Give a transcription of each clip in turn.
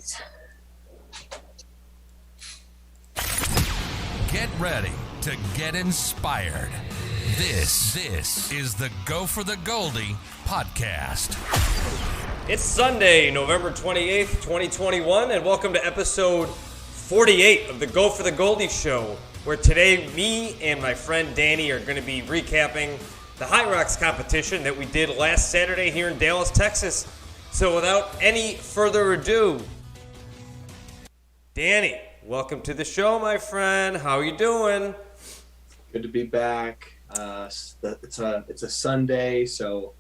Thanks. Get ready to get inspired. This is the Go4TheGoldy podcast. It's Sunday, November 28th, 2021, and welcome to episode 48 of the Go4TheGoldy show, where today me and my friend Danny are going to be recapping the HYROX competition that we did last Saturday here in Dallas, Texas. So without any further ado, Danny, welcome to the show, my friend. How are you doing? Good to be back. It's a Sunday, so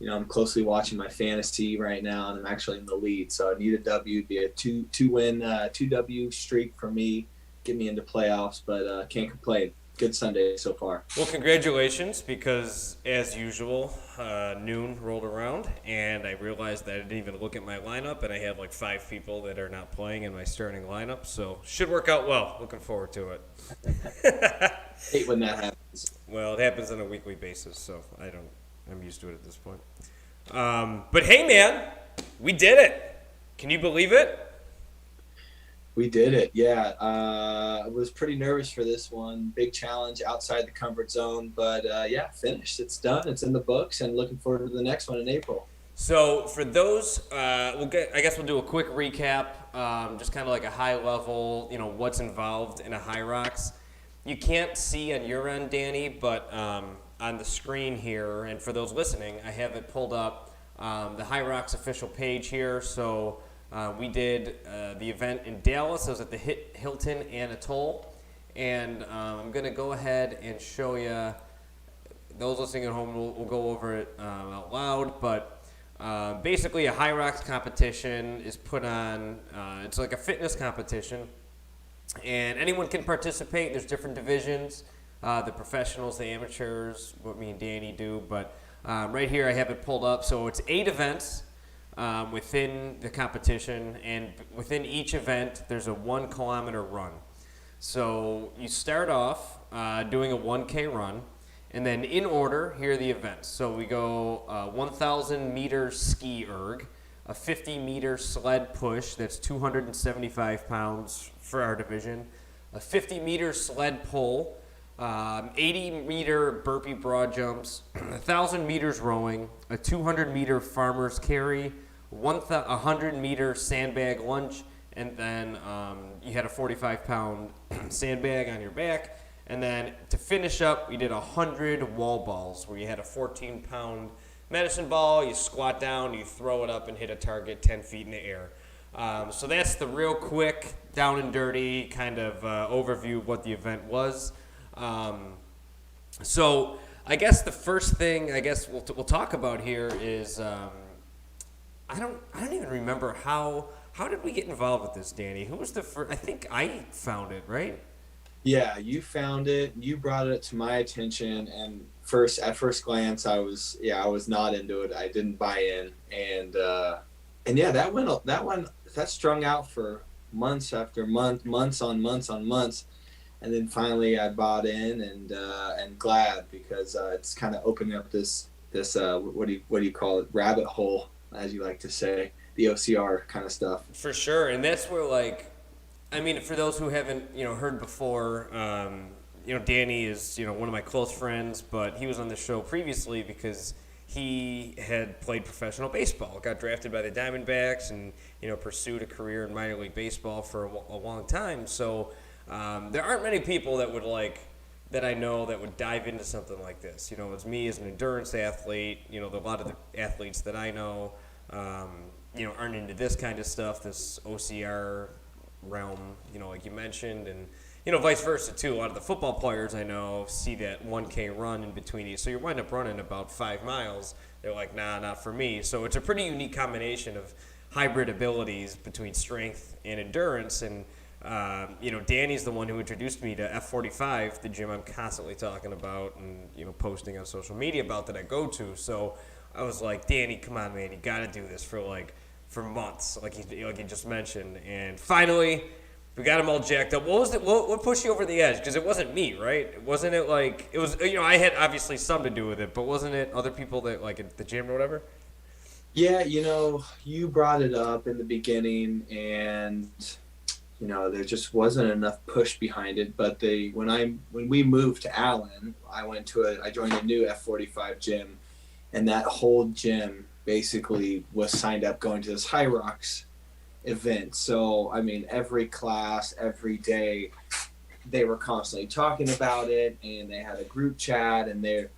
I'm closely watching my fantasy right now, and I'm actually in the lead. So I need a W, be a two W streak for me, get me into playoffs. But can't complain. Good Sunday so far. Well, congratulations, because as usual, noon rolled around, and I realized that I didn't even look at my lineup, and I have like 5 people that are not playing in my starting lineup, so should work out well. Looking forward to it. Hate when that happens. Well, it happens on a weekly basis, so I'm used to it at this point. But hey, man, we did it. Can you believe it? We did it, yeah. I was pretty nervous for this one. Big challenge outside the comfort zone, but yeah, finished. It's done. It's in the books, and looking forward to the next one in April. So for those, I guess we'll do a quick recap, just kind of like a high level, what's involved in a HYROX. You can't see on your end, Danny, but on the screen here, and for those listening, I have it pulled up, the HYROX official page here. So we did the event in Dallas. It was at the Hilton Atoll, and I'm going to go ahead and show you. Those listening at home, we'll go over it out loud, but basically a HYROX competition is put on. It's like a fitness competition, and anyone can participate. There's different divisions, the professionals, the amateurs, what me and Danny do, but right here I have it pulled up. So it's 8 events within the competition, and within each event there's a 1 kilometer run. So you start off doing a 1K run, and then in order, here are the events. So we go 1,000 meter ski erg, a 50 meter sled push, that's 275 pounds for our division, a 50 meter sled pull, 80 meter burpee broad jumps, 1,000 meters rowing, a 200 meter farmer's carry, 100 meter sandbag lunge, and then you had a 45-pound sandbag on your back. And then to finish up, we did 100 wall balls, where you had a 14-pound medicine ball, you squat down, you throw it up and hit a target 10 feet in the air. So that's the real quick, down and dirty kind of overview of what the event was. So I guess the first thing we'll talk about here is I don't even remember how did we get involved with this, Danny? Who was the first? I think I found it, right? Yeah, you found it. You brought it to my attention, and at first glance, I was not into it. I didn't buy in, and yeah, that strung out for months after months on months. And then finally, I bought in, and glad, because it's kind of opening up this what do you call it, rabbit hole, as you like to say, the OCR kind of stuff. For sure, and that's where for those who haven't heard before, Danny is one of my close friends, but he was on the show previously because he had played professional baseball, got drafted by the Diamondbacks, and pursued a career in minor league baseball for a long time. So. There aren't many people that I know that would dive into something like this. It's me as an endurance athlete. A lot of the athletes that I know, aren't into this kind of stuff, this OCR realm, like you mentioned, and vice versa too. A lot of the football players I know see that 1K run in between you, so you wind up running about 5 miles. They're like, nah, not for me. So it's a pretty unique combination of hybrid abilities between strength and endurance, and Danny's the one who introduced me to F45, the gym I'm constantly talking about and, posting on social media about that I go to. So I was like, Danny, come on, man, you got to do this for months, like you just mentioned. And finally, we got him all jacked up. What was it? What pushed you over the edge? Because it wasn't me, right? Wasn't it like it was? I had obviously some to do with it, but wasn't it other people that at the gym or whatever? Yeah, you brought it up in the beginning, and there just wasn't enough push behind it. But when we moved to Allen, I joined a new F45 gym, and that whole gym basically was signed up going to this HYROX event. So I mean, every class, every day, they were constantly talking about it, and they had a group chat, and it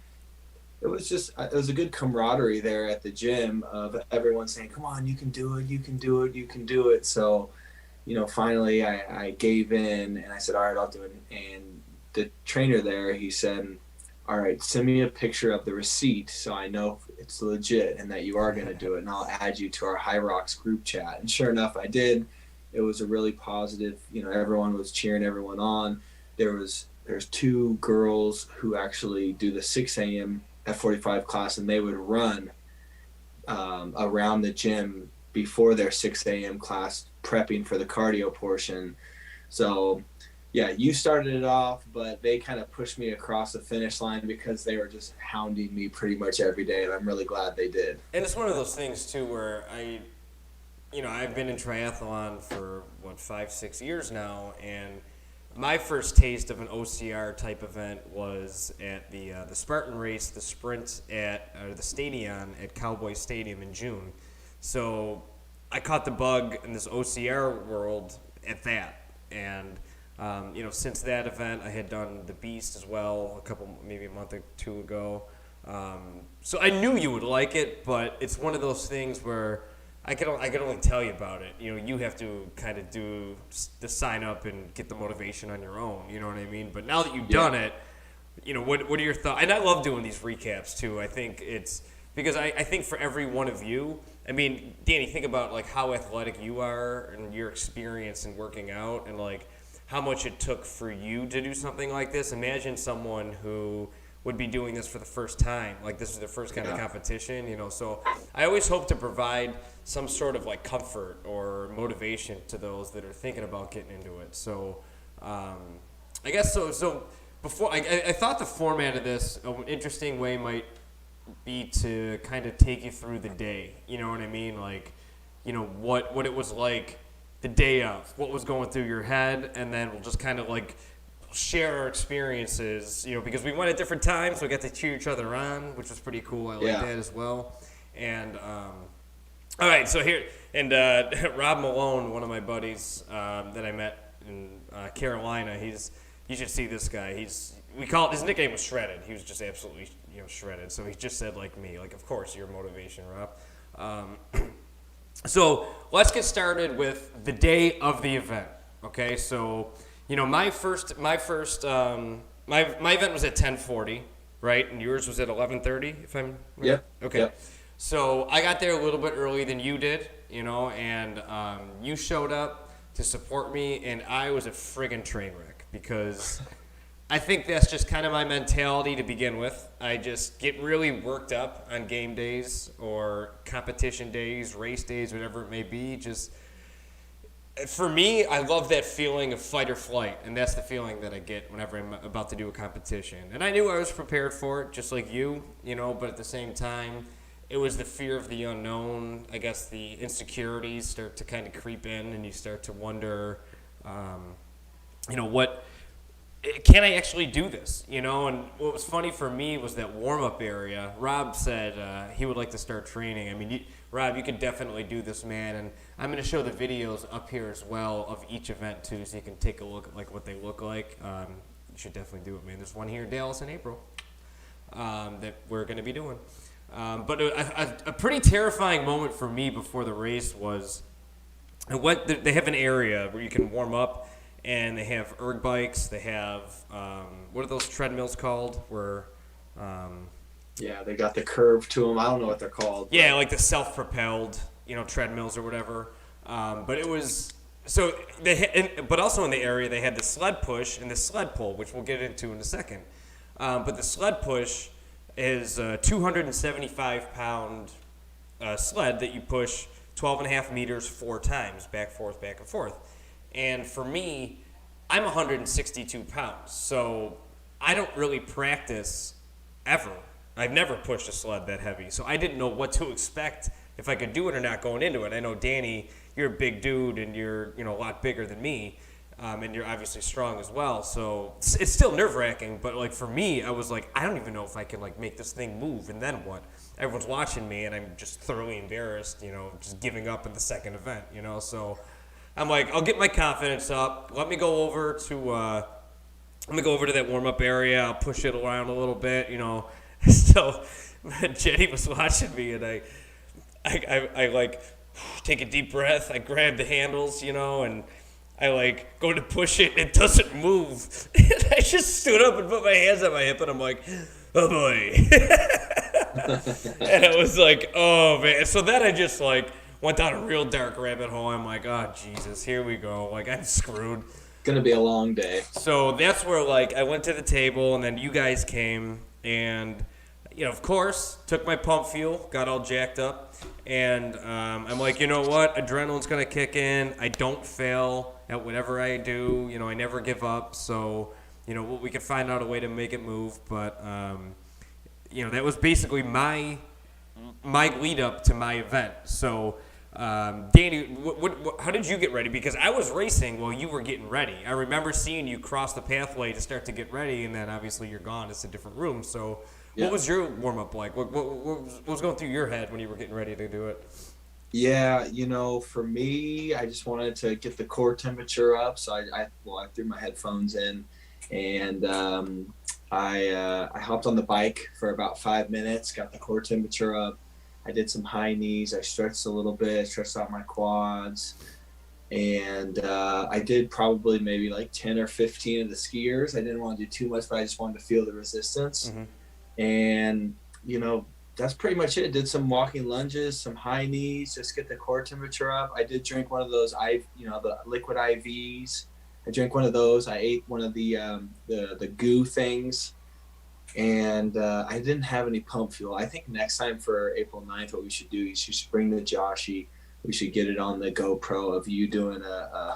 was a good camaraderie there at the gym of everyone saying, come on, you can do it, you can do it, you can do it. So, finally I gave in and I said, all right, I'll do it. And the trainer there, he said, all right, send me a picture of the receipt so I know it's legit and that you are going to do it, and I'll add you to our HYROX group chat. And sure enough, I did. It was a really positive, everyone was cheering everyone on. There's two girls who actually do the 6 a.m. F45 class, and they would run around the gym before their 6 a.m. class, prepping for the cardio portion. So, yeah, you started it off, but they kind of pushed me across the finish line because they were just hounding me pretty much every day, and I'm really glad they did. And it's one of those things, too, where I've been in triathlon for, 5-6 years now, and my first taste of an OCR type event was at the Spartan race, the sprint at the Stadion at Cowboy Stadium in June. So I caught the bug in this OCR world at that. And, since that event, I had done the Beast as well maybe a month or two ago. So I knew you would like it, but it's one of those things where I can only tell you about it. You have to kind of do the sign up and get the motivation on your own. You know what I mean? But now that you've done it, what are your thoughts? And I love doing these recaps too. I think it's because I think for every one of you, I mean, Danny, think about like how athletic you are and your experience in working out, and like how much it took for you to do something like this. Imagine someone who would be doing this for the first time. Like this is their first kind of competition, So I always hope to provide some sort of like comfort or motivation to those that are thinking about getting into it. So I guess so before I thought the format of this, an interesting way might be to kind of take you through the day. You know what I mean? Like, what it was like the day of, what was going through your head, and then we'll just kind of like share our experiences, because we went at different times, so we got to cheer each other on, which was pretty cool. I like that as well. And all right, so here, and Rob Malone, one of my buddies that I met in Carolina, you should see this guy. His nickname was Shredded. He was just absolutely shredded. So he just said like me, like, of course, your motivation, Rob. So let's get started with the day of the event. Okay, so my event was at 10:40, right? And yours was at 11:30, if I'm right? Yep. Okay. Yep. So I got there a little bit early than you did, and you showed up to support me, and I was a friggin' train wreck because I think that's just kind of my mentality to begin with. I just get really worked up on game days or competition days, race days, whatever it may be. Just for me, I love that feeling of fight or flight, and that's the feeling that I get whenever I'm about to do a competition. And I knew I was prepared for it, just like you, but at the same time, it was the fear of the unknown. I guess the insecurities start to kind of creep in, and you start to wonder, can I actually do this? And what was funny for me was that warm-up area. Rob said he would like to start training. I mean, Rob, you could definitely do this, man. And I'm going to show the videos up here as well of each event, too, so you can take a look at like what they look like. You should definitely do it, man. There's one here in Dallas in April that we're going to be doing. But a pretty terrifying moment for me before the race was they have an area where you can warm up, and they have erg bikes. They have what are those treadmills called? They got the curve to them. I don't know what they're called. Yeah, like the self-propelled, treadmills or whatever. But it was so but also in the area they had the sled push and the sled pull, which we'll get into in a second. But the sled push is a 275-pound sled that you push 12.5 meters 4 times, back, forth, back, and forth. And for me, I'm 162 pounds, so I don't really practice ever. I've never pushed a sled that heavy, so I didn't know what to expect if I could do it or not going into it. I know, Danny, you're a big dude and you're, a lot bigger than me. And you're obviously strong as well, so it's still nerve-wracking. But like for me, I was like, I don't even know if I can like make this thing move, and then what? Everyone's watching me, and I'm just thoroughly embarrassed, just giving up in the second event, So I'm like, I'll get my confidence up. Let me go over to that warm-up area. I'll push it around a little bit, So Jenny was watching me, and I like take a deep breath. I grab the handles, and I like go to push it, it doesn't move. And I just stood up and put my hands on my hip, and I'm like, oh boy. And I was like, oh man. So then I just like went down a real dark rabbit hole. I'm like, oh Jesus, here we go. Like, I'm screwed. Gonna be a long day. So that's where like I went to the table, and then you guys came, and of course, took my pump fuel, got all jacked up, and I'm like, you know what? Adrenaline's gonna kick in. I don't fail at whatever I do. I never give up. So, we could find out a way to make it move. But, that was basically my lead up to my event. So, Danny, how did you get ready? Because I was racing while you were getting ready. I remember seeing you cross the pathway to start to get ready, and then obviously you're gone. It's a different room. So, what was your warm-up like? What was going through your head when you were getting ready to do it? Yeah, for me, I just wanted to get the core temperature up. So I threw my headphones in, and I hopped on the bike for about 5 minutes, got the core temperature up. I did some high knees. I stretched a little bit, stretched out my quads. And I did probably maybe like 10 or 15 of the skiers. I didn't want to do too much, but I just wanted to feel the resistance. Mm-hmm. And, that's pretty much it. Did some walking lunges, some high knees, just get the core temperature up. I did drink one of those, the liquid IVs. I drank one of those. I ate one of the goo things. And I didn't have any pump fuel. I think next time for April 9th, what we should do is you should bring the Joshy. We should get it on the GoPro of you doing a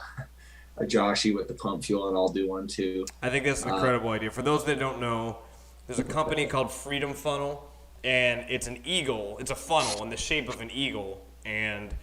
Joshy with the pump fuel, and I'll do one too. I think that's an incredible idea. For those that don't know, there's a company called Freedom Funnel, and it's an eagle. It's a funnel in the shape of an eagle, and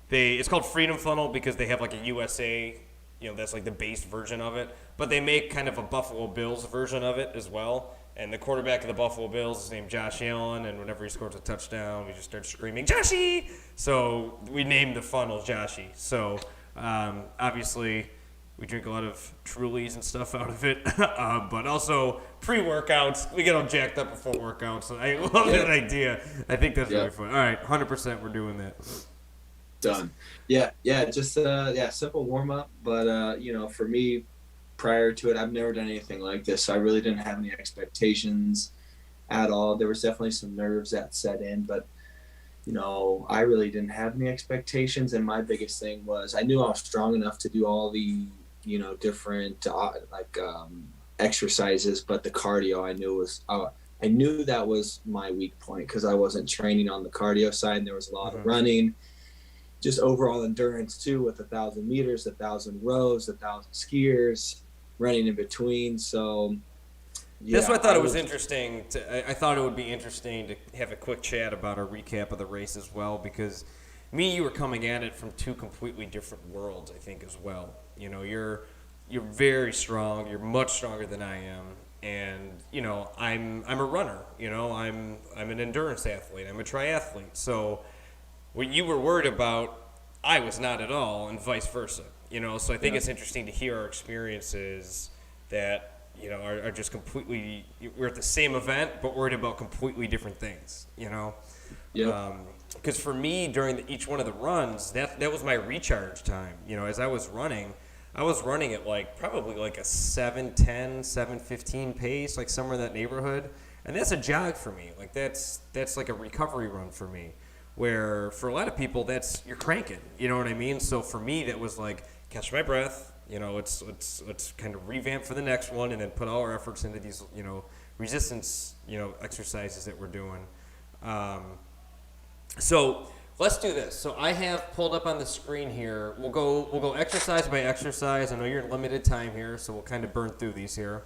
it's called Freedom Funnel because they have like a USA, that's like the base version of it, but they make kind of a Buffalo Bills version of it as well. And the quarterback of the Buffalo Bills is named Josh Allen, and whenever he scores a touchdown, we just start screaming, Joshy! So we named the funnel Joshy. So obviously we drink a lot of Trulies and stuff out of it, but also pre-workouts. We get all jacked up before workouts. So I love that idea. I think that's really fun. All right, 100% we're doing that. Done. Yeah, just simple warm-up. But, for me, prior to it, I've never done anything like this, so I really didn't have any expectations at all. There was definitely some nerves that set in, but I really didn't have any expectations. And my biggest thing was I knew I was strong enough to do all the different exercises, but the cardio I knew that was my weak point because I wasn't training on the cardio side, and there was a lot of running. Just overall endurance too, with 1,000 meters, 1,000 rows, 1,000 skiers, running in between. So that's why I thought it was interesting. I thought it would be interesting to have a quick chat about a recap of the race as well, because you were coming at it from two completely different worlds, I think, as well. You're very strong. You're much stronger than I am, and I'm a runner. I'm an endurance athlete. I'm a triathlete. So what you were worried about, I was not at all, and vice versa. So I think it's interesting to hear our experiences that are just completely. We're at the same event, but worried about completely different things. Because for me, during each one of the runs, that was my recharge time. As I was running at probably like a 7:10, 7:15 pace, like somewhere in that neighborhood, and that's a jog for me. Like that's like a recovery run for me. Where for a lot of people, you're cranking. You know what I mean? So for me, that was like catch my breath. Let's kind of revamp for the next one, and then put all our efforts into these resistance exercises that we're doing. So let's do this. So I have pulled up on the screen here. We'll go exercise by exercise. I know you're in limited time here, so we'll kind of burn through these here.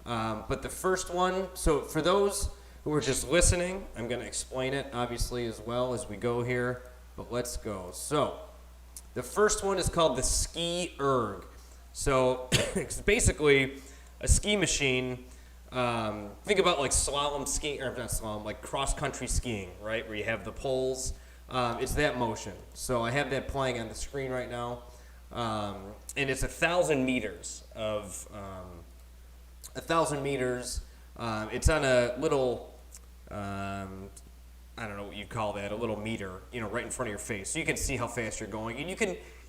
But the first one. So for those who are just listening, I'm going to explain it obviously as well as we go here. but let's go. So the first one is called the Ski Erg. So it's basically a ski machine. Think about like slalom skiing, or not slalom, like cross-country skiing, right? Where you have the poles. It's that motion. So I have that playing on the screen right now. And it's 1,000 meters of 1,000 meters. It's on a little, I don't know what you call that, a little meter, right in front of your face, so you can see how fast you're going, and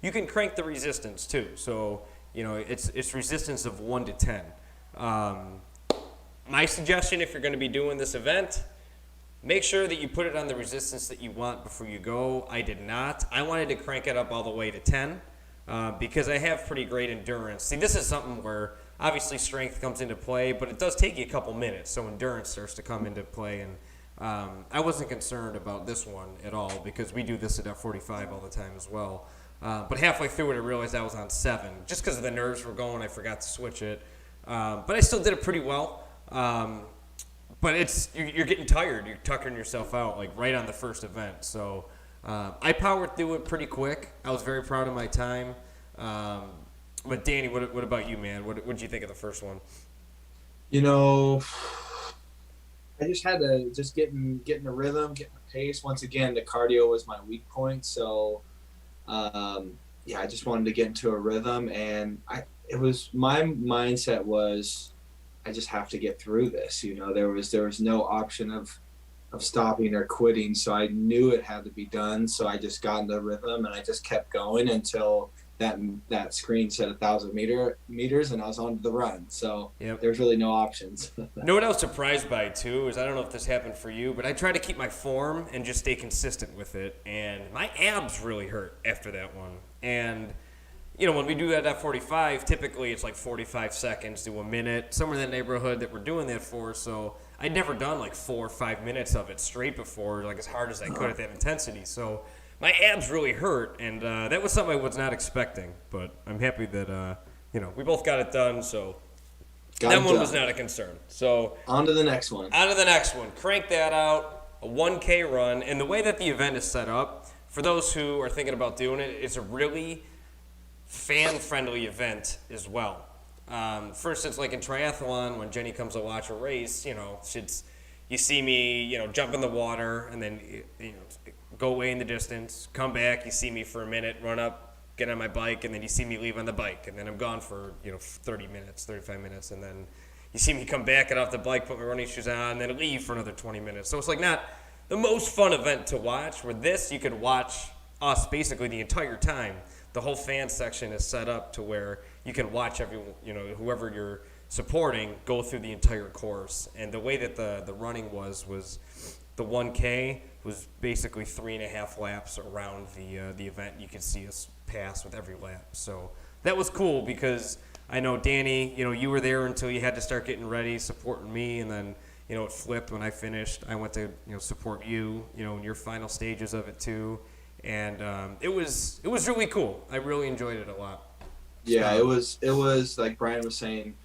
you can crank the resistance too. So it's resistance of 1 to 10. My suggestion, if you're going to be doing this event, make sure that you put it on the resistance that you want before you go. I did not. I wanted to crank it up all the way to 10 because I have pretty great endurance. See, this is something where obviously strength comes into play, but it does take you a couple minutes, so endurance starts to come into play. And I wasn't concerned about this one at all because we do this at F45 all the time as well. But halfway through it, I realized I was on 7. Just because the nerves were going, I forgot to switch it. But I still did it pretty well. But you're getting tired. You're tuckering yourself out like right on the first event. So I powered through it pretty quick. I was very proud of my time. But Danny, what about you, man? What did you think of the first one? I just had to get in the rhythm, get my pace. Once again, the cardio was my weak point. So I just wanted to get into a rhythm, and my mindset was, I just have to get through this. There was no option of stopping or quitting. So I knew it had to be done. So I just got into the rhythm, and I just kept going until that screen said 1,000 meters, and I was on to the run. So There's really no options. What I was surprised by too is, I don't know if this happened for you, but I try to keep my form and just stay consistent with it. And my abs really hurt after that one. And when we do that at 45, typically it's like 45 seconds to a minute, somewhere in that neighborhood that we're doing that for. So I'd never done like 4 or 5 minutes of it straight before, like as hard as I could at that intensity. So my abs really hurt, and that was something I was not expecting. But I'm happy that we both got it done. So that one was not a concern. So on to the next one. Crank that out. A 1K run, and the way that the event is set up, for those who are thinking about doing it, it's a really fan-friendly event as well. For instance, like in triathlon, when Jenny comes to watch a race, you see me, jump in the water and then go away in the distance, come back, you see me for a minute, run up, get on my bike, and then you see me leave on the bike, and then I'm gone for 30 minutes, 35 minutes, and then you see me come back, get off the bike, put my running shoes on, and then leave for another 20 minutes. So it's like not the most fun event to watch. Where this, you could watch us basically the entire time. The whole fan section is set up to where you can watch whoever you're supporting go through the entire course. And the way that the running was the 1K was basically 3.5 laps around the event. You could see us pass with every lap. So that was cool because I know, Danny, you were there until you had to start getting ready, supporting me, and then it flipped when I finished. I went to support you, in your final stages of it too. And it was really cool. I really enjoyed it a lot. Yeah, it was like Brian was saying.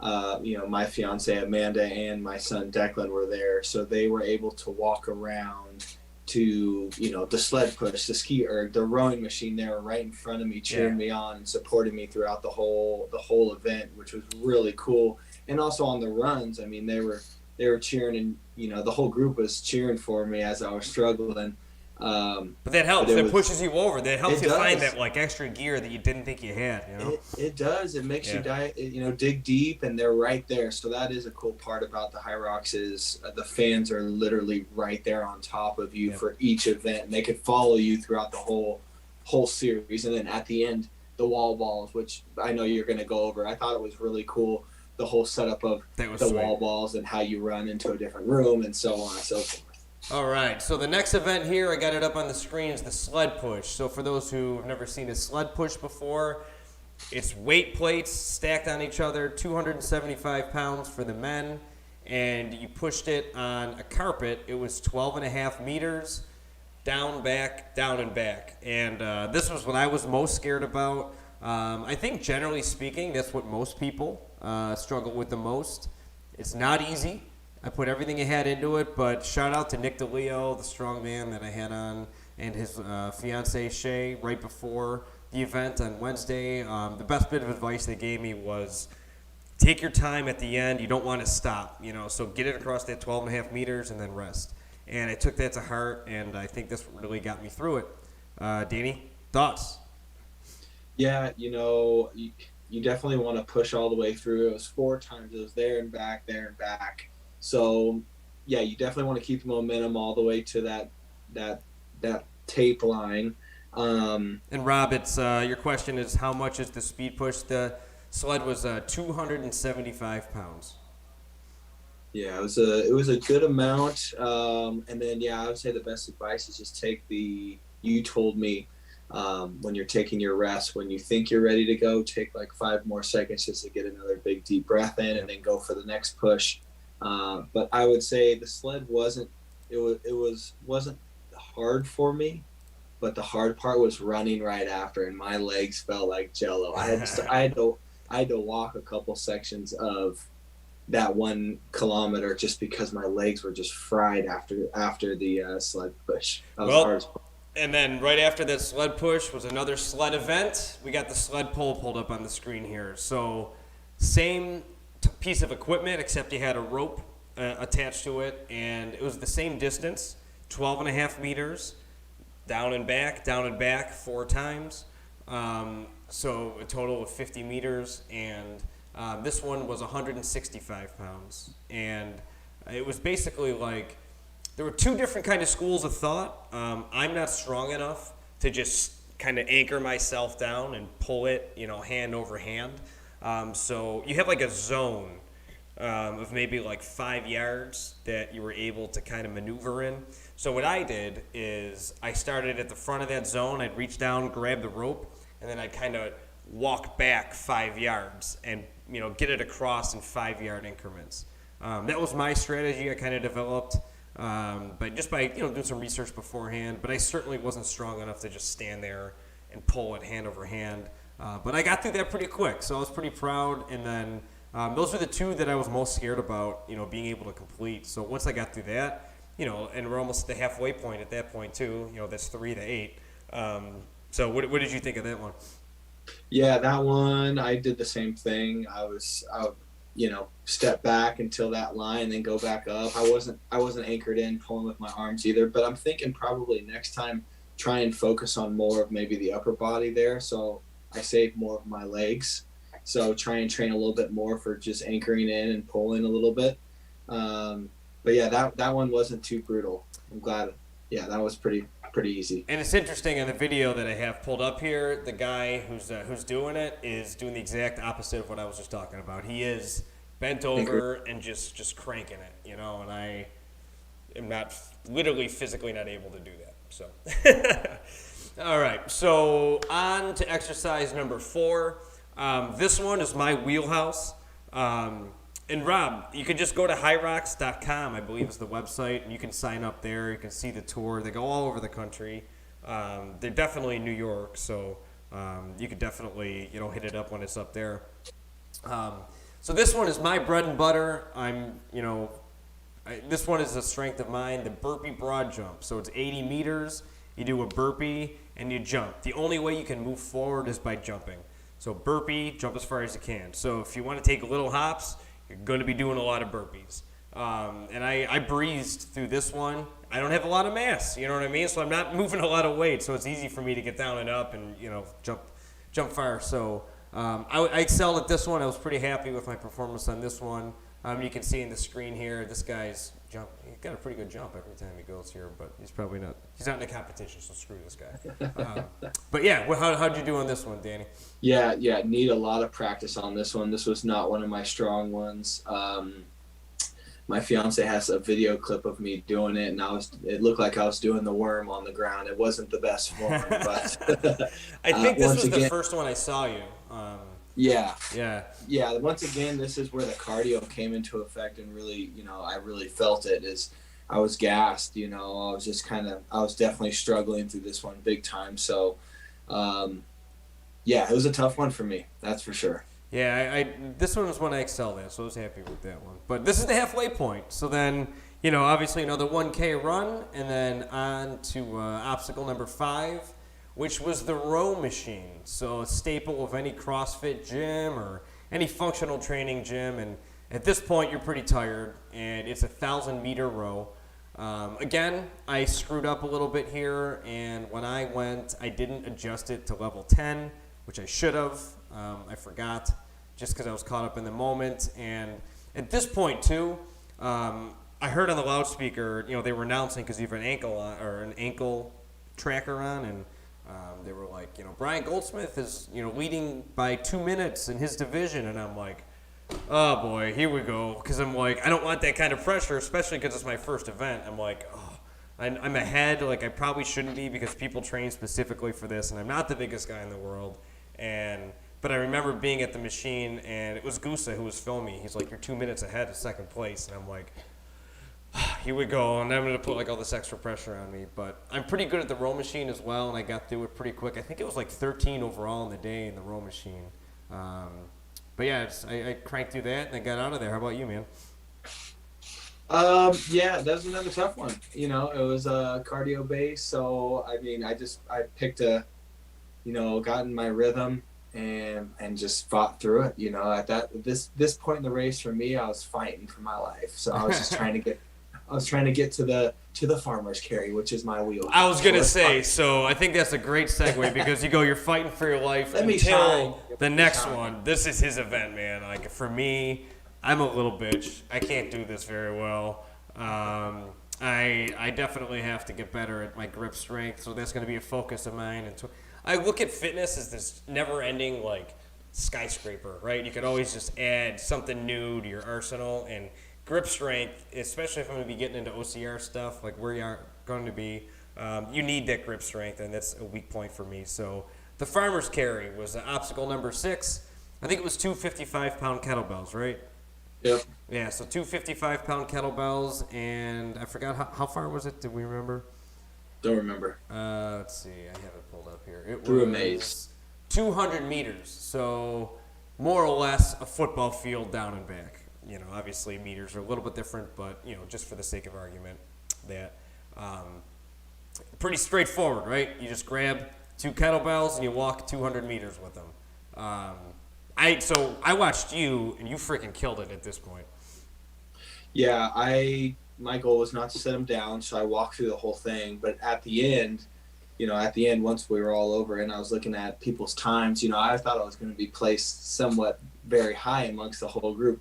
My fiance Amanda and my son Declan were there, so they were able to walk around to the sled push, the ski erg, the rowing machine. They were right in front of me, cheering me on and supporting me throughout the whole event, which was really cool. And also on the runs, I mean, they were cheering, and the whole group was cheering for me as I was struggling. But that helps. It pushes you over. That helps you find that like extra gear that you didn't think you had. It does. It makes you dig deep, and they're right there. So that is a cool part about the HYROX is the fans are literally right there on top of you for each event, and they could follow you throughout the whole series. And then at the end, the wall balls, which I know you're going to go over. I thought it was really cool. The whole setup of the wall balls and how you run into a different room and so on and so forth. All right, so the next event here, I got it up on the screen, is the Sled Push. So for those who have never seen a Sled Push before, it's weight plates stacked on each other, 275 pounds for the men, and you pushed it on a carpet. It was 12.5 meters, down, back, down, and back. And this was what I was most scared about. I think generally speaking, that's what most people struggle with the most. It's not easy. I put everything I had into it, but shout out to Nick DeLeo, the strong man that I had on and his fiancee Shay right before the event on Wednesday. The best bit of advice they gave me was take your time at the end. You don't want to stop, so get it across that 12.5 meters and then rest. And I took that to heart, and I think this really got me through it. Danny, thoughts? Yeah, you definitely want to push all the way through. It was 4 times. It was there and back, there and back. So, yeah, you definitely want to keep the momentum all the way to that tape line. And Rob, it's your question is how much is the speed push? The sled was 275 pounds. Yeah, it was a good amount. And then I would say the best advice is just you told me when you're taking your rest, when you think you're ready to go, take like 5 more seconds just to get another big deep breath in, and then go for the next push. But I would say the sled wasn't hard for me, but the hard part was running right after, and my legs felt like jello. I had to walk a couple sections of that 1 kilometer just because my legs were just fried after the sled push. That was hard. And then right after that sled push was another sled event. We got the sled pole pulled up on the screen here. So same piece of equipment, except you had a rope attached to it, and it was the same distance, 12.5 meters, down and back 4 times. So a total of 50 meters, and this one was 165 pounds. And it was basically like, there were 2 different kind of schools of thought. I'm not strong enough to just kind of anchor myself down and pull it, hand over hand. So you have like a zone of maybe like 5 yards that you were able to kind of maneuver in. So what I did is I started at the front of that zone. I'd reach down, grab the rope, and then I'd kind of walk back 5 yards and get it across in 5-yard increments. That was my strategy I kind of developed. But just by doing some research beforehand, but I certainly wasn't strong enough to just stand there and pull it hand over hand. But I got through that pretty quick, so I was pretty proud. And then those were the 2 that I was most scared about, being able to complete. So once I got through that, and we're almost at the halfway point at that point too. That's 3 to 8. So what did you think of that one? Yeah, that one I did the same thing. I step back until that line, then go back up. I wasn't anchored in pulling with my arms either, but I'm thinking probably next time try and focus on more of maybe the upper body there. So I save more of my legs. So try and train a little bit more for just anchoring in and pulling a little bit. But yeah, that one wasn't too brutal. I'm glad. Yeah, that was pretty easy. And it's interesting in the video that I have pulled up here, the guy who's doing it is doing the exact opposite of what I was just talking about. He is bent over and just cranking it, and I am not literally physically not able to do that. So, all right. So on to exercise number 4. This one is my wheelhouse. And Rob, you can just go to HYROX.com, I believe is the website, and you can sign up there. You can see the tour. They go all over the country. They're definitely in New York, so you could definitely hit it up when it's up there. So this one is my bread and butter. This one is a strength of mine, the burpee broad jump. So it's 80 meters. You do a burpee and you jump. The only way you can move forward is by jumping. So burpee, jump as far as you can. So if you want to take little hops, you're going to be doing a lot of burpees. And I breezed through this one. I don't have a lot of mass, you know what I mean? So I'm not moving a lot of weight, so it's easy for me to get down and up and, jump far. So I excelled at this one. I was pretty happy with my performance on this one. You can see in the screen here, this guy's jump. He's got a pretty good jump every time he goes here, but he's not in a competition, so screw this guy. But yeah, how'd you do on this one, Danny? Yeah, need a lot of practice on this one. This was not one of my strong ones. My fiance has a video clip of me doing it, and it looked like I was doing the worm on the ground. It wasn't the best form, but I think this was the first one I saw you. Yeah. Once again, this is where the cardio came into effect, and really, I really felt it. Is I was gassed. I was definitely struggling through this one big time. So, it was a tough one for me. That's for sure. Yeah, this one was one I excelled at, so I was happy with that one. But this is the halfway point. So then obviously another 1K run, and then on to obstacle number 5, which was the row machine. So a staple of any CrossFit gym or any functional training gym. And at this point, you're pretty tired, and it's a 1,000-meter row. Again, I screwed up a little bit here, and when I went, I didn't adjust it to level 10, which I should have. I forgot just because I was caught up in the moment. And at this point, too, I heard on the loudspeaker, they were announcing because you have an ankle tracker on, and they were like, Brian Goldsmith is, leading by 2 minutes in his division, and I'm like, oh boy, here we go, because I'm like, I don't want that kind of pressure, especially because it's my first event. I'm like, oh, I'm ahead, like I probably shouldn't be because people train specifically for this, and I'm not the biggest guy in the world, but I remember being at the machine, and it was Gusa who was filming. He's like, you're 2 minutes ahead of second place, and I'm like, here we go, and I'm going to put like all this extra pressure on me. But I'm pretty good at the row machine as well, and I got through it pretty quick. I think it was like 13 overall in the day in the row machine. But yeah, I cranked through that and I got out of there. How about you, man? Yeah, that was another tough one. It was cardio based, so I mean, I picked got in my rhythm and just fought through it. At this point in the race for me, I was fighting for my life. So I was just trying to get to the farmer's carry, which is my wheel. I was gonna say, so I think that's a great segue because you're fighting for your life until the next one. This is his event, man. Like for me, I'm a little bitch. I can't do this very well. I definitely have to get better at my grip strength, so that's gonna be a focus of mine. And I look at fitness as this never-ending like skyscraper, right? You could always just add something new to your arsenal, and grip strength, especially if I'm going to be getting into OCR stuff, like where you are going to be, you need that grip strength, and that's a weak point for me. So the farmer's carry was obstacle number 6. I think it was 2 55-pound kettlebells, right? Yep. Yeah, so 2 55-pound kettlebells, and I forgot how far was it? Did we remember? Don't remember. Let's see. I have it pulled up here. It Through a was maze. 200 meters, so more or less a football field down and back. Obviously meters are a little bit different, but, just for the sake of argument, that pretty straightforward, right? You just grab 2 kettlebells and you walk 200 meters with them. I watched you, and you freaking killed it at this point. Yeah, my goal was not to set them down, so I walked through the whole thing. But at the end, once we were all over and I was looking at people's times, I thought I was going to be placed somewhat very high amongst the whole group.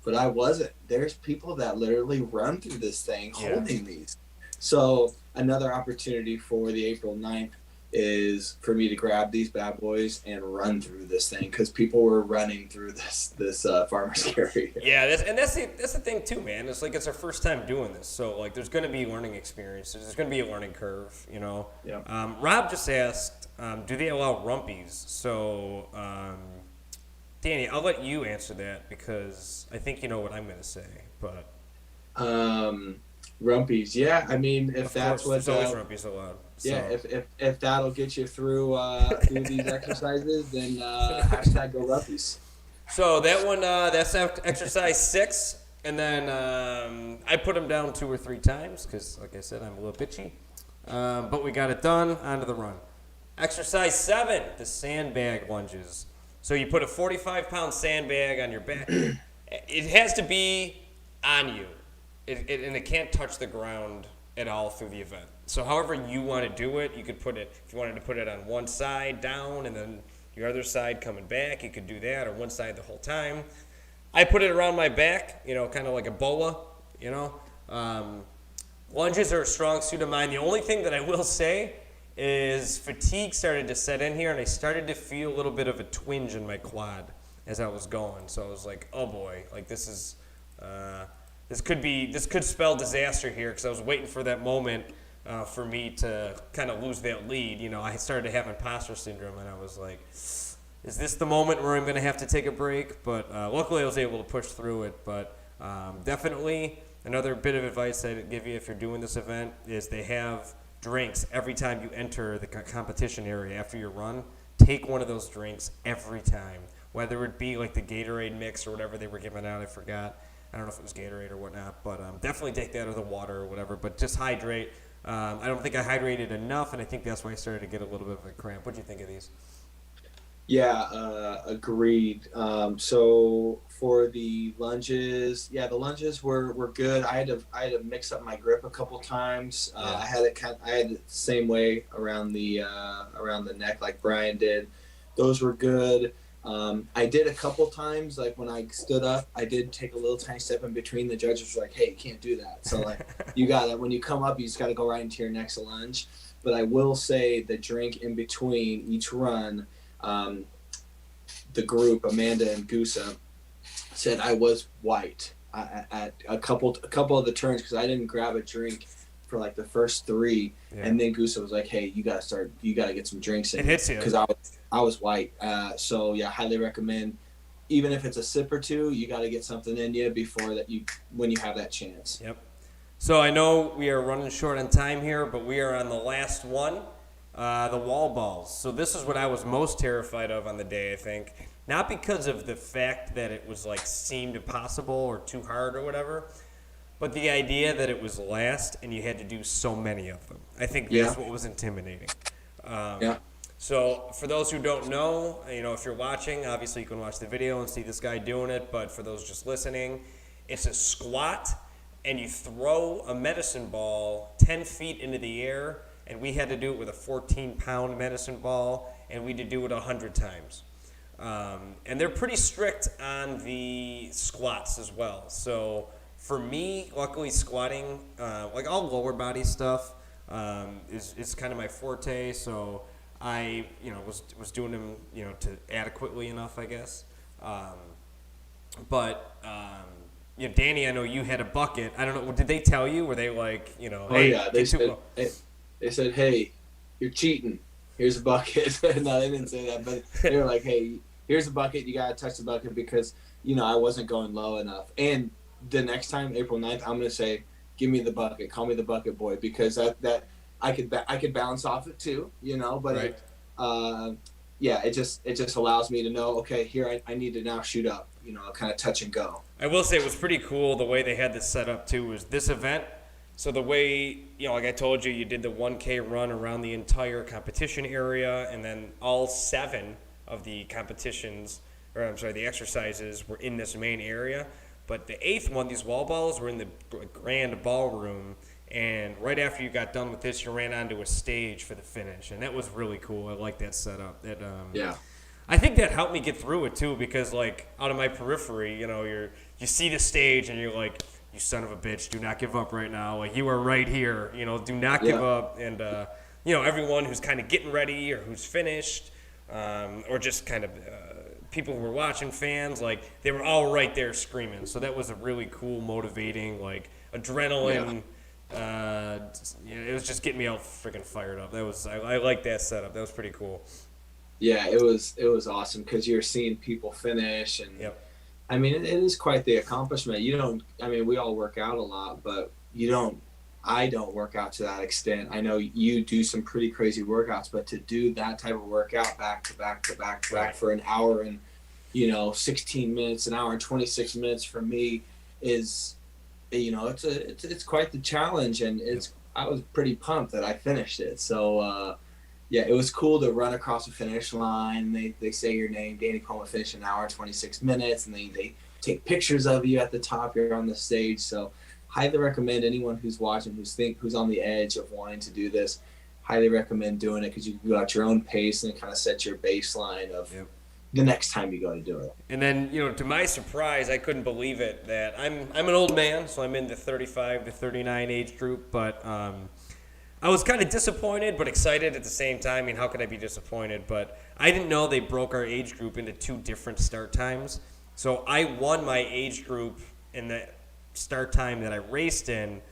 But I wasn't. There's people that literally run through this thing holding these. So another opportunity for the April 9th is for me to grab these bad boys and run through this thing, because people were running through this farmer's carry. Yeah, that's the thing too, man. It's like it's our first time doing this, so like there's going to be learning experiences. There's going to be a learning curve, Yeah. Rob just asked, do they allow rumpies? So, Danny, I'll let you answer that because I think you know what I'm going to say. But rumpies, yeah. I mean, if that's what there's always rumpies allowed. So. Yeah, if that'll get you through these exercises, then hashtag go rumpies. So that one, that's exercise 6, and then I put them down 2 or 3 times because, like I said, I'm a little bitchy. But we got it done. On to the run. Exercise 7, the sandbag lunges. So you put a 45-pound sandbag on your back. It has to be on you, and it can't touch the ground at all through the event. So however you want to do it, you could put it, if you wanted to put it on one side down and then your other side coming back, you could do that, or one side the whole time. I put it around my back, kind of like a boa, Lunges are a strong suit of mine. The only thing that I will say is fatigue started to set in here, and I started to feel a little bit of a twinge in my quad as I was going. So I was like, oh boy, like this could spell disaster here, because I was waiting for that moment for me to kind of lose that lead. I started to have imposter syndrome, and I was like, is this the moment where I'm going to have to take a break? But luckily I was able to push through it. But definitely another bit of advice I'd give you if you're doing this event is they have drinks every time you enter the competition area after your run. Take one of those drinks every time, whether it be like the Gatorade mix or whatever they were giving out, I forgot. I don't know if it was Gatorade or whatnot, but definitely take that or the water or whatever. But just hydrate. I don't think I hydrated enough, and I think that's why I started to get a little bit of a cramp. What do you think of these? Yeah, agreed. So for the lunges, yeah, the lunges were good. I had to mix up my grip a couple times. I had it the same way around the neck like Brian did. Those were good. I did a couple times, like when I stood up, I did take a little tiny step in between. The judges were like, "Hey, you can't do that." So like, you gotta when you come up, you just gotta go right into your next lunge. But I will say the drink in between each run. The group, Amanda and Gusa, said I was white at a couple of the turns because I didn't grab a drink for like the first three, and then Gusa was like, "Hey, you gotta get some drinks in." It hits you because I was white. So yeah, highly recommend. Even if it's a sip or two, you got to get something in you when you have that chance. Yep. So I know we are running short on time here, but we are on the last one. The wall balls. So this is what I was most terrified of on the day, I think. Not because of the fact that it was like seemed impossible or too hard or whatever, but the idea that it was last and you had to do so many of them. I think that's what was intimidating. So for those who don't know, if you're watching, obviously you can watch the video and see this guy doing it, but for those just listening, it's a squat and you throw a medicine ball 10 feet into the air, and we had to do it with a 14-pound medicine ball, and we had to do it 100 times. And they're pretty strict on the squats as well. So for me, luckily squatting, like all lower body stuff, is kind of my forte. So I, was doing them, to adequately enough, I guess. Danny, I know you had a bucket. I don't know. Did they tell you? Were they like, hey, yeah, they said, "Hey, you're cheating. Here's a bucket." No, they didn't say that, but they were like, "Hey, here's a bucket. You gotta touch the bucket because I wasn't going low enough." And the next time, April 9th, I'm gonna say, "Give me the bucket. Call me the bucket boy," because that I could bounce off it too, But right. it just allows me to know, okay, here I need to now shoot up, kind of touch and go. I will say it was pretty cool the way they had this set up too. Was this event? So the way, like I told you, you did the 1K run around the entire competition area, and then all 7 of the the exercises were in this main area. But the 8th one, these wall balls were in the grand ballroom, and right after you got done with this, you ran onto a stage for the finish, and that was really cool. I like that setup. I think that helped me get through it too, because like out of my periphery, you see the stage and you're like, "You son of a bitch, do not give up right now. Like, you are right here. Do not give up." And everyone who's kind of getting ready or who's finished, or just kind of people who were watching, fans, like they were all right there screaming. So that was a really cool, motivating, like adrenaline. It was just getting me all freaking fired up. I like that setup. That was pretty cool. Yeah, it was awesome because you're seeing people finish, and I mean it is quite the accomplishment. We all work out a lot, but I don't work out to that extent. I know you do some pretty crazy workouts, but to do that type of workout back to back to back to back for an hour and 16 minutes, an hour and 26 minutes for me is, it's quite the challenge, and I was pretty pumped that I finished it. So it was cool to run across the finish line. They say your name, Danny Coleman, finished an hour and 26 minutes, and they take pictures of you at the top. You're on the stage. So highly recommend anyone who's watching, who's on the edge of wanting to do this, highly recommend doing it because you can go at your own pace and kind of set your baseline of the next time you go to do it. And then, to my surprise, I couldn't believe it that I'm an old man, so I'm in the 35 to 39 age group, but I was kind of disappointed but excited at the same time. I mean, how could I be disappointed? But I didn't know they broke our age group into 2 different start times. So I won my age group in the start time that I raced in.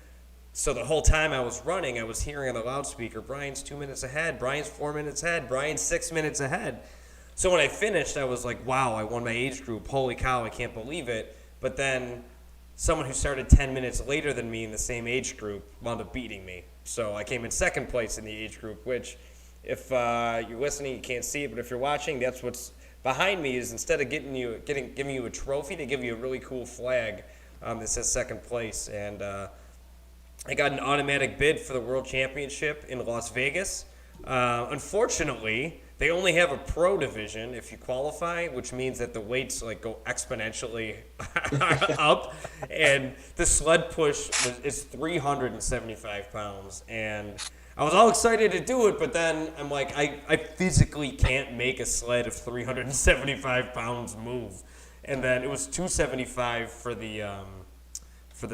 So the whole time I was running, I was hearing on the loudspeaker, Brian's 2 minutes ahead, Brian's 4 minutes ahead, Brian's 6 minutes ahead. So when I finished, I was like, wow, I won my age group. Holy cow, I can't believe it. But then someone who started 10 minutes later than me in the same age group wound up beating me. So I came in second place in the age group, which if you're listening, you can't see it, but if you're watching, that's what's behind me is instead of giving you a trophy, they give you a really cool flag that says second place. And I got an automatic bid for the World Championship in Las Vegas. Unfortunately, they only have a pro division if you qualify, which means that the weights like go exponentially up. And the sled push is 375 pounds. And I was all excited to do it, but then I'm like, I physically can't make a sled of 375 pounds move. And then it was 275 for the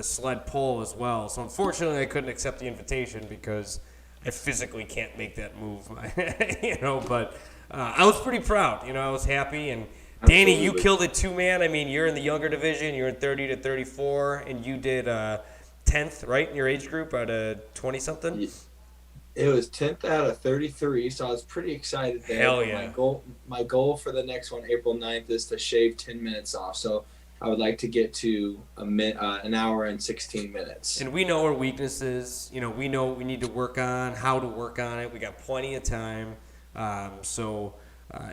sled pull as well. So unfortunately, I couldn't accept the invitation because I physically can't make that move. But I was pretty proud. I was happy. And Danny, Absolutely. you killed it too, man. I mean, you're in the younger division. You're in 30 to 34, and you did 10th, right, in your age group out of 20-something? It was 10th out of 33, so I was pretty excited there. Hell yeah. My goal for the next one, April 9th, is to shave 10 minutes off. So I would like to get to an hour and 16 minutes. And we know our weaknesses. We know what we need to work on, how to work on it. We got plenty of time. So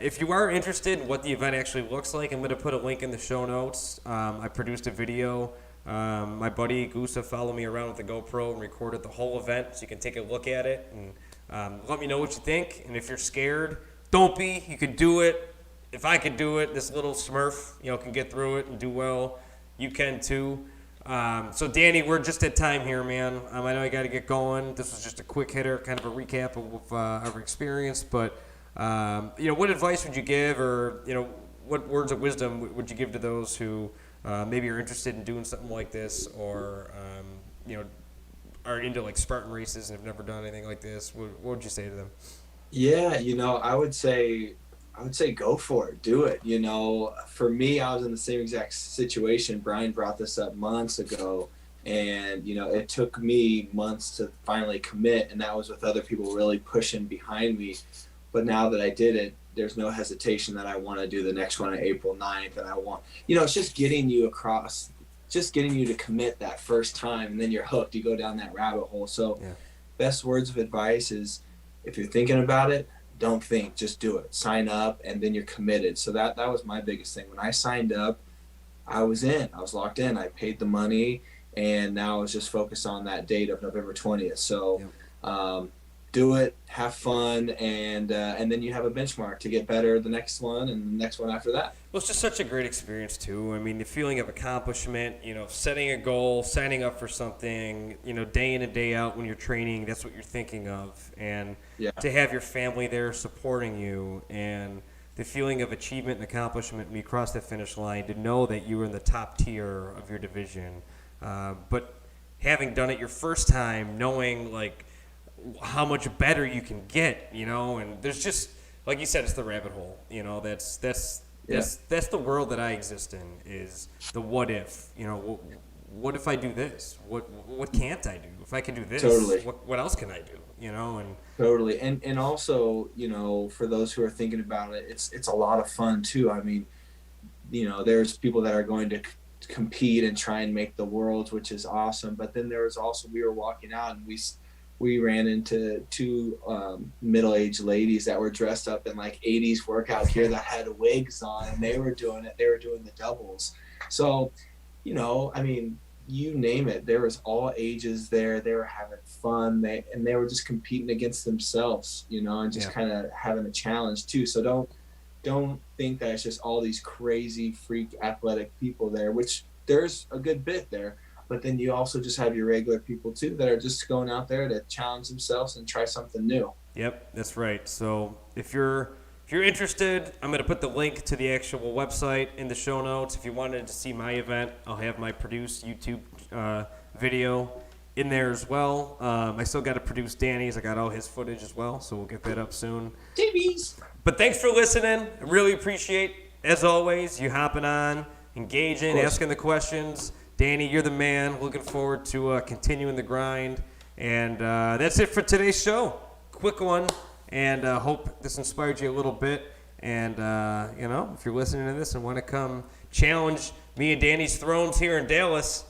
if you are interested in what the event actually looks like, I'm going to put a link in the show notes. I produced a video. My buddy Gusa followed me around with the GoPro and recorded the whole event, so you can take a look at it and let me know what you think. And if you're scared, don't be. You can do it. If I could do it, this little Smurf, can get through it and do well. You can too. So Danny, we're just at time here, man. I know I got to get going. This was just a quick hitter, kind of a recap of our experience. But what advice would you give, or what words of wisdom would you give to those who maybe are interested in doing something like this, or are into like Spartan races and have never done anything like this? What would you say to them? Yeah, I would say go for it. Do it. For me, I was in the same exact situation. Brian brought this up months ago, and it took me months to finally commit, and that was with other people really pushing behind me. But now that I did it, there's no hesitation that I want to do the next one on April 9th, and I want, it's just getting you across, just getting you to commit that first time, and then you're hooked. You go down that rabbit hole. So best words of advice is, if you're thinking about it, don't think, just do it. Sign up, and then you're committed. So that was my biggest thing. When I signed up, I was locked in. I paid the money, and now I was just focused on that date of November 20th. So do it, have fun, and then you have a benchmark to get better the next one and the next one after that. Well, it's just such a great experience too. I mean, the feeling of accomplishment, setting a goal, signing up for something, day in and day out when you're training, that's what you're thinking of. And to have your family there supporting you, and the feeling of achievement and accomplishment when you cross that finish line, to know that you were in the top tier of your division. But having done it your first time, knowing like how much better you can get, and there's just, like you said, it's the rabbit hole. That's the world that I exist in, is the what if. What if I do this? What can't I do? If I can do this, Totally. What else can I do? And Totally. And also, for those who are thinking about it, it's a lot of fun too. I mean, there's people that are going to compete and try and make the worlds, which is awesome. But then there was also, we were walking out, and we ran into two middle-aged ladies that were dressed up in like 80s workout gear that had wigs on, and they were doing it. They were doing the doubles. So, I mean, you name it. There was all ages there. They were having fun. They were just competing against themselves, and just kind of having a challenge too. So don't think that it's just all these crazy freak athletic people there, which there's a good bit there. But then you also just have your regular people too that are just going out there to challenge themselves and try something new. Yep, that's right. So if you're interested, I'm going to put the link to the actual website in the show notes. If you wanted to see my event, I'll have my produced YouTube video in there as well. I still got to produce Danny's. I got all his footage as well, so we'll get that up soon. TVs. But thanks for listening. I really appreciate, as always, you hopping on, engaging, asking the questions. Danny, you're the man. Looking forward to continuing the grind. And that's it for today's show. Quick one. And hope this inspired you a little bit. And, if you're listening to this and want to come challenge me and Danny's thrones here in Dallas,